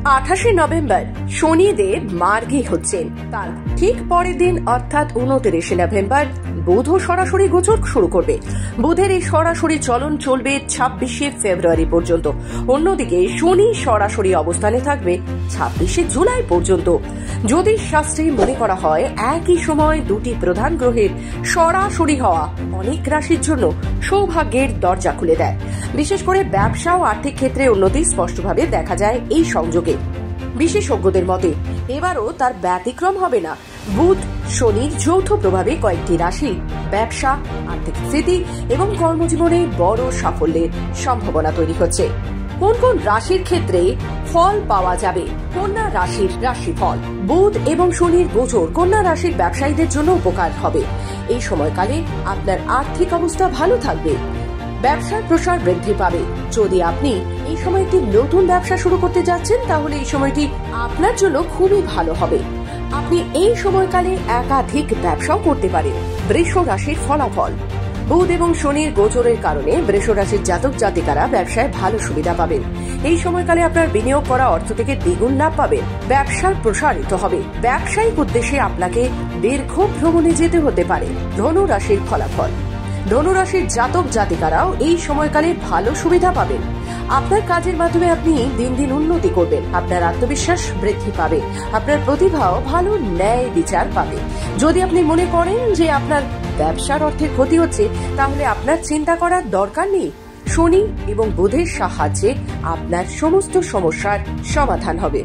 28 November Shanidev মার্গী হচ্ছেন। তার ঠিক পরের দিন অর্থাৎ 29 নভেম্বর বুধ সরাসরি গোচর শুরু করবে। বুধের এই সরাসরি চলন চলবে 26 ফেব্রুয়ারি পর্যন্ত। অন্যদিকে শনি সরাসরি অবস্থানে থাকবে 26 জুলাই পর্যন্ত। জ্যোতিষ শাস্ত্রে মনে করা হয় একই সময় দুটি প্রধান গ্রহের সরাসরি হওয়া অনেক রাশির জন্য সৌভাগ্যের দরজা খুলে দেয়। বিশেষ করে ব্যবসা ও আর্থিক ক্ষেত্রে উন্নতি স্পষ্টভাবে দেখা যায় এই সংযোগে। বিশেষজ্ঞদের মতে এবারও তার ব্যতিক্রম হবে না। বুধ শনির যৌথ প্রভাবে কয়েকটি রাশি ব্যবসা, আর্থিক স্থিতি এবং কর্মজীবনে বড় সাফল্যের সম্ভাবনা তৈরি হচ্ছে। কোন কোন রাশির ক্ষেত্রে ফল পাওয়া যাবে? কন্যা রাশির রাশিফল। বুধ এবং শনির গোচর কন্যা রাশির ব্যবসায়ীদের জন্য উপকার হবে। এই সময়কালে আপনার আর্থিক অবস্থা ভালো থাকবে, ব্যবসার প্রসার বৃদ্ধি পাবে। যদি আপনি এই সময় একটি নতুন ব্যবসা শুরু করতে যাচ্ছেন তাহলে এই সময়টি আপনার জন্য খুবই ভালো হবে। আপনি এই সময়কালে একাধিক ব্যবসাও করতে পারেন। বৃষ রাশির ফলাফল। বুধ এবং শনির গোচরের কারণে বৃষ রাশির জাতক জাতিকারা ব্যবসায় ভালো সুবিধা পাবেন। এই সময়কালে আপনার বিনিয়োগ করা অর্থ থেকে দ্বিগুণ লাভ পাবেন। ব্যবসার প্রসারিত হবে। ব্যবসায়িক উদ্দেশ্যে আপনাকে দীর্ঘ ভ্রমণে যেতে হতে পারে। ধনু রাশির ফলাফল। ধনুরাশির জাতক জাতিকারাও এই সময়কালে ভালো সুবিধা পাবেন। আপনার কাজের মাধ্যমে আপনি দিন দিন উন্নতি করবেন। আপনার আত্মবিশ্বাস বৃদ্ধি পাবে। আপনার প্রতিভাও ভালো ন্যায় বিচার পাবে। যদি আপনি মনে করেন যে আপনার ব্যবসার অর্থে ক্ষতি হচ্ছে তাহলে আপনার চিন্তা করার দরকার নেই। শনি এবং বুধের সাহায্যে আপনার সমস্ত সমস্যার সমাধান হবে।